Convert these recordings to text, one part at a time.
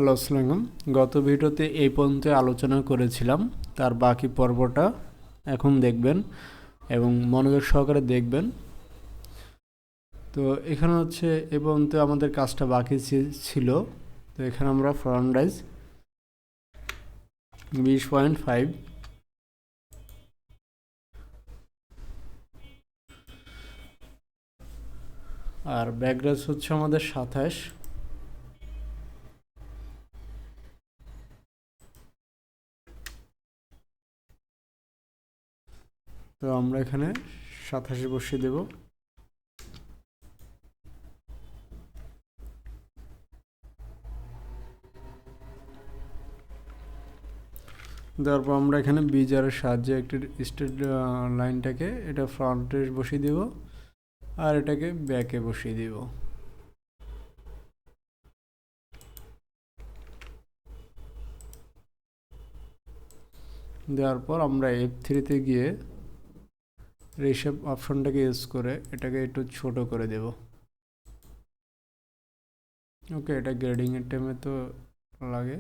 Hello আসসালাম। গত ভিডিওতে এই পর্যন্ত আলোচনা করেছিলাম, তার বাকি পর্বটা এখন দেখবেন এবং মনোযোগ সহকারে দেখবেন। তো এখানে হচ্ছে এ পর্যন্ত আমাদের কাজটা বাকি ছিল। তো এখানে আমরা ফ্রন্ট রাইজ 20.5 আর ব্যাক রাইজ হচ্ছে আমাদের 27। তো আমরা এখানে 27 বসিয়ে দেব। তারপর আমরা এখানে বিজারের সাহায্যে একটি স্ট্রেট লাইনটাকে এটা ফ্রন্টে বসিয়ে দেব আর এটাকে ব্যাকে বসিয়ে দেব। দেওয়ার পর আমরা F3-তে গিয়ে রেশেপ অপশনটাকে ইউজ করে এটাকে একটু ছোট করে দেব। ওকে, এটা গ্রেডিংয়ের টাইমে তো লাগে,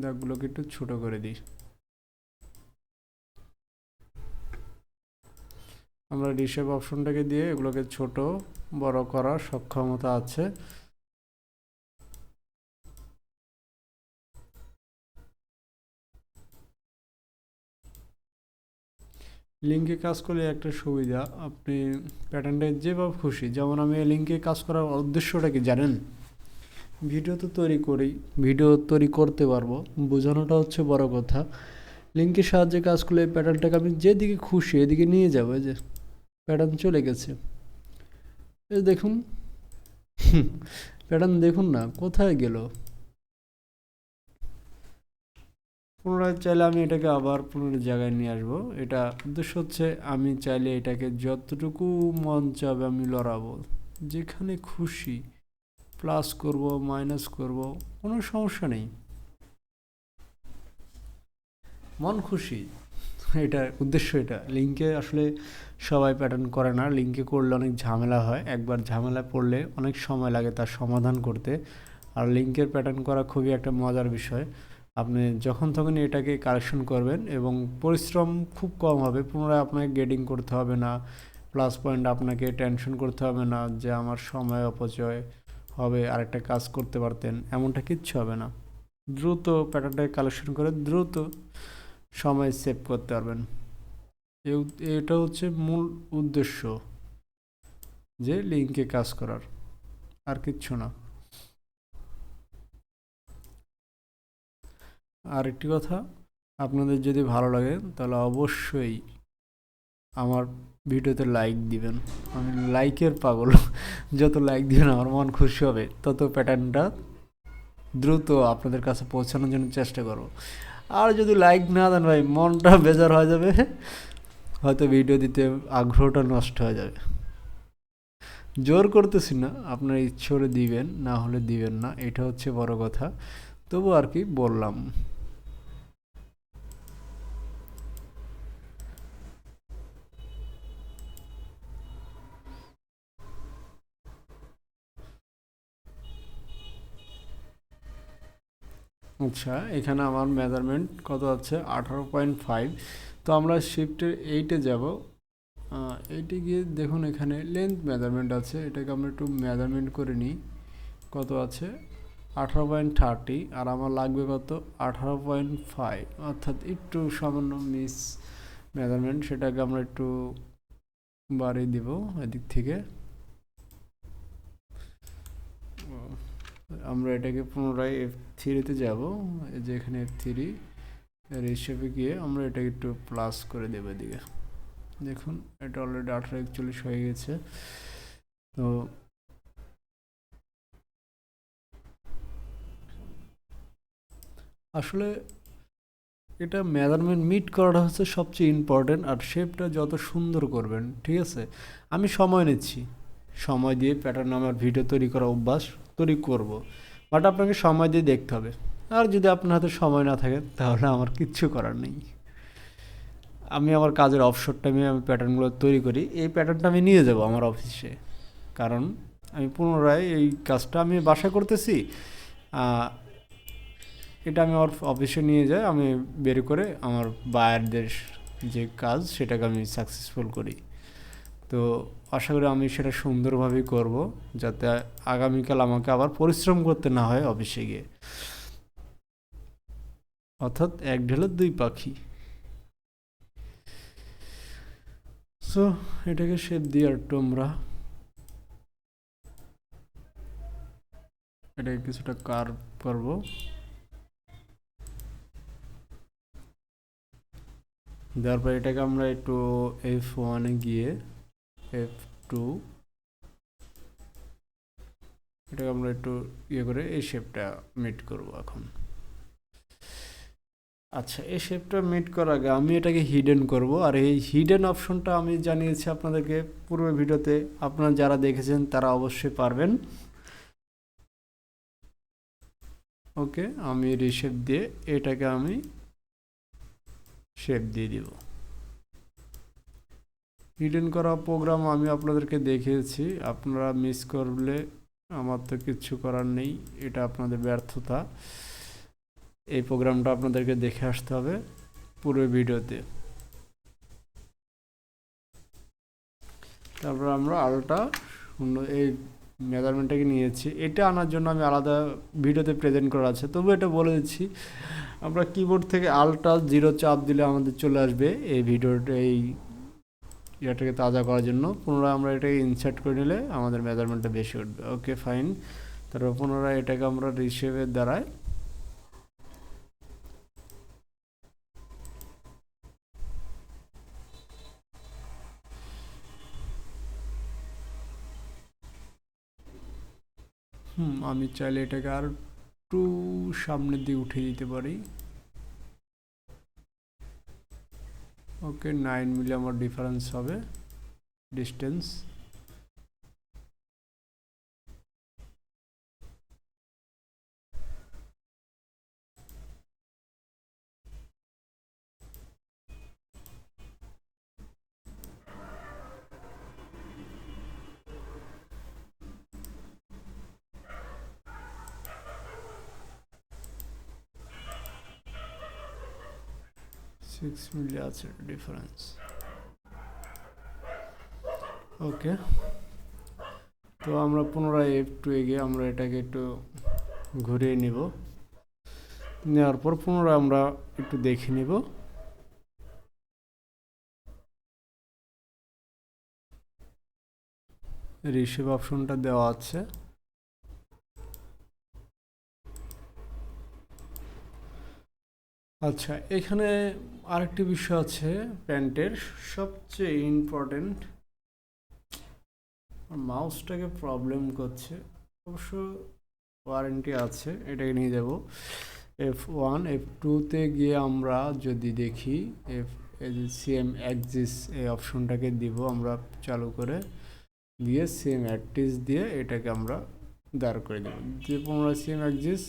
দাগগুলোকে একটু ছোট করে দিই। আমরা রিশেপ অপশনটাকে দিয়ে এগুলোকে ছোট বড় করার সক্ষমতা আছে। লিঙ্কে কাজ করলে একটা সুবিধা, আপনি প্যাটার্নটা যেভাবে খুশি, যেমন আমি লিঙ্কে কাজ করার উদ্দেশ্যটা কি জানেন? ভিডিও তো তৈরি করি, ভিডিও তৈরি করতে পারবো, বোঝানোটা হচ্ছে বড় কথা। লিঙ্কের সাহায্যে কাজ করলে প্যাটার্নটাকে আমি যেদিকে খুশি এদিকে নিয়ে যাবো। যে প্যাটার্ন চলে গেছে, এই দেখুন প্যাটার্ন দেখুন না কোথায় গেল। পুনরায় চাইলে আমি এটাকে আবার পুনরায় জায়গায় নিয়ে আসবো। এটা উদ্দেশ্য হচ্ছে আমি চাইলে এটাকে যতটুকু মন চাবে আমি লড়াবো, যেখানে খুশি প্লাস করব মাইনাস করব, কোনো সমস্যা নেই, মন খুশি। এটা উদ্দেশ্য। এটা লিঙ্কে আসলে সবাই প্যাটার্ন করে না, লিঙ্কে করলে অনেক ঝামেলা হয়, একবার ঝামেলা পড়লে অনেক সময় লাগে তার সমাধান করতে। আর লিঙ্কের প্যাটার্ন করা খুবই একটা মজার বিষয়। আপনি যখন তখনই এটাকে কালেকশন করবেন এবং পরিশ্রম খুব কম হবে, পুনরায় আপনাকে গ্রেডিং করতে হবে না, প্লাস পয়েন্ট আপনাকে টেনশন করতে হবে না যে আমার সময় অপচয় হবে, আরেকটা কাজ করতে পারতেন, এমনটা কিচ্ছু হবে না। দ্রুত প্যাটার্নটাকে কালেকশন করে দ্রুত সময় সেভ করতে পারবেন। এটা হচ্ছে মূল উদ্দেশ্য, যে লিঙ্কে কাজ করার, আর কিচ্ছু না। আর একটি কথা, আপনাদের যদি ভালো লাগে তাহলে অবশ্যই আমার ভিডিওতে লাইক দিবেন। আমি লাইকের পাগল, যত লাইক দিবেন আমার মন খুশি হবে, তত প্যাটার্নটা দ্রুত আপনাদের কাছে পৌঁছানোর জন্য চেষ্টা করব। আর যদি লাইক না দেন ভাই, মনটা বেজার হয়ে যাবে, হয়তো ভিডিও দিতে আগ্রহটা নষ্ট হয়ে যাবে। জোর করতেছি না, আপনার ইচ্ছে হলে দিবেন, না হলে দিবেন না, এটা হচ্ছে বড় কথা। তবু আর কি বললাম। আচ্ছা, এখানে আমার মেজারমেন্ট কত আছে? 18.5। তো আমরা শিফটের 8-এ যাব। 8-এ গিয়ে দেখুন এখানে লেন্থ মেজারমেন্ট আছে, এটাকে আমরা একটু মেজারমেন্ট করে নিই। কত আছে? 18.30। আর আমার লাগবে কত? 18.5, অর্থাৎ একটু সামান্য মিস মেজারমেন্ট, সেটাকে আমরা একটু বাড়িয়ে দিব এদিক থেকে। আমরা এটাকে পুনরায় F3-তে যাব, এই যে এখানে F3 রেশিপে গিয়ে আমরা এটাকে একটু প্লাস করে দেবো এদিকে। দেখুন এটা অলরেডি 18:41 হয়ে গেছে। তো আসলে এটা মেজারমেন্ট মিট করাটা হচ্ছে সবচেয়ে ইম্পর্টেন্ট। আর শেপটা যত সুন্দর করবেন, ঠিক আছে, আমি সময় নিচ্ছি, সময় দিয়ে প্যাটার্ন আমার ভিডিও তৈরি করা অভ্যাস, তৈরি করব, বাট আপনাকে সময় দিয়ে দেখতে হবে। আর যদি আপনার হাতে সময় না থাকে তাহলে আমার কিচ্ছু করার নেই। আমি আমার কাজের অফশোর টাইমে আমি প্যাটার্নগুলো তৈরি করি, এই প্যাটার্নটা আমি নিয়ে যাব আমার অফিসে, কারণ আমি পুনরায় এই কাজটা আমি বাসায় করতেছি, এটা আমি আমার অফিসে নিয়ে যাই, আমি বের করে আমার বায়ারদের যে কাজ সেটাকে আমি সাকসেসফুল করি। তো আশা করি আমি সেটা সুন্দরভাবেই করব, যাতে আগামীকাল আমাকে আবার পরিশ্রম করতে না হয় অফিসে গিয়ে। অর্থাৎ এক ঢেলে দুই পাখি। সো এটাকে শেপ দিয়ে একটু আমরা এটাকে কিছুটা কার্ভ করব। দেওয়ার পর এটাকে আমরা একটু F1-এ গিয়ে F2, এটাকে আমরা একটু ইয়ে করে এই শেপটা মেট করব এখন। আচ্ছা, এই শেপটা মেট করার আগে আমি এটাকে হিডেন করব, আর এই হিডেন অপশনটা আমি জানিয়েছি আপনাদেরকে পূর্বের ভিডিওতে, আপনারা যারা দেখেছেন তারা অবশ্যই পারবেন। ওকে, আমি রিশেপ দিয়ে এটাকে আমি শেপ দিয়ে দিব। হিডেন করা প্রোগ্রাম আমি আপনাদেরকে দেখিয়েছি, আপনারা মিস করলে আমার তো কিচ্ছু করার নেই, এটা আপনাদের ব্যর্থতা। এই প্রোগ্রামটা আপনাদেরকে দেখে আসতে হবে পুরো ভিডিওতে। তারপর আমরা আলোটা এই মেজারমেন্টটাকে নিয়েছি, এটা আনার জন্য আমি আলাদা ভিডিওতে প্রেজেন্ট করা আছে, তবু এটা বলে দিচ্ছি। আমরা কিবোর্ড থেকে আলটা 0 চাপ দিলে আমাদের চলে আসবে এই ভিডিওটা, এই এটাকে তাজা করার জন্য। পুনরায় আমরা এটাকে ইনসার্ট করে নিলে আমাদের মেজারমেন্টটা বেশি উঠবে। Okay fine. তারপর পুনরায় এটাকে আমরা রিশেপের দ্বারায় আমি চাইলে এটাকে আর একটু সামনের দিকে উঠিয়ে দিতে পারি। ওকে, 9 মিলি আমার ডিফারেন্স হবে ডিস্টেন্স। সিক্স মিলি আছে ডিফারেন্স। ওকে, তো আমরা পুনরায় F2 এ গিয়ে আমরা এটাকে একটু ঘুরিয়ে নিব। নেওয়ার পর পুনরায় আমরা একটু দেখে নিব। রিশেপ অপশনটা দেওয়া আছে। আচ্ছা, এখানে আরেকটি বিষয় আছে প্যান্টের, সবচেয়ে ইম্পর্টেন্ট। মাউসটাকে প্রবলেম করছে, অবশ্য ওয়ারেন্টি আছে, এটাকে নিয়ে যাব। F1 F2-তে গিয়ে আমরা যদি দেখি সিএম অ্যাক্সিস এই অপশনটাকে দিব আমরা চালু করে দিয়ে, সিএম অ্যাক্সিস দিয়ে এটাকে আমরা দাঁড় করে দেব। দিয়ে পুনরায় সিএম অ্যাক্সিস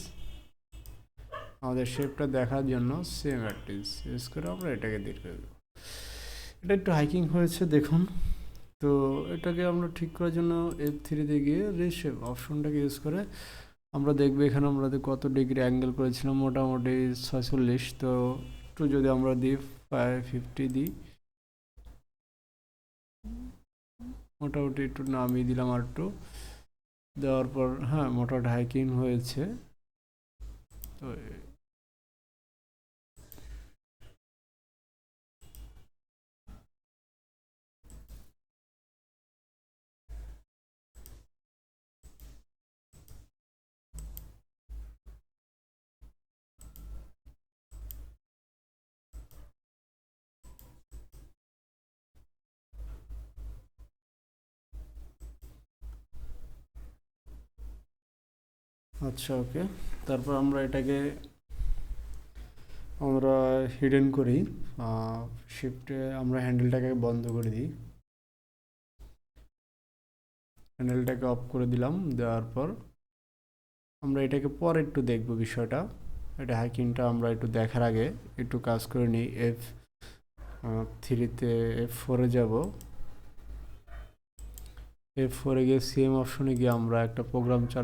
আমাদের শেপটা দেখার জন্য সিএম অ্যাক্সিস ইউজ করে আমরা এটাকে দিয়ে করে দেবো। এটা একটু হাইকিং হয়েছে দেখুন। তো এটাকে আমরা ঠিক করার জন্য F3-তে গিয়ে রিশেপ অপশনটাকে ইউজ করে আমরা দেখবো এখানে আমরা কত ডিগ্রি অ্যাঙ্গেল করেছিলাম, মোটামুটি 46। তো একটু যদি আমরা দিই 550 দিই, মোটামুটি একটু নামিয়ে দিলাম আর একটু দেওয়ার পর হ্যাঁ মোটামুটি হাইকিং হয়েছে। তো আচ্ছা ওকে, তারপর আমরা এটাকে আমরা হিডেন করি, শিফটে আমরা হ্যান্ডেলটাকে বন্ধ করে দিই, হ্যান্ডেলটাকে অফ করে দিলাম। দেওয়ার পর আমরা এটাকে পরে একটু দেখব বিষয়টা, এটা হাইকিংটা আমরা একটু দেখার আগে একটু কাজ করে নিই। F3-তে F4-এ যাব, এরপরে গিয়ে সিএম অপশনে গিয়ে আমরা একটা প্রোগ্রাম চালু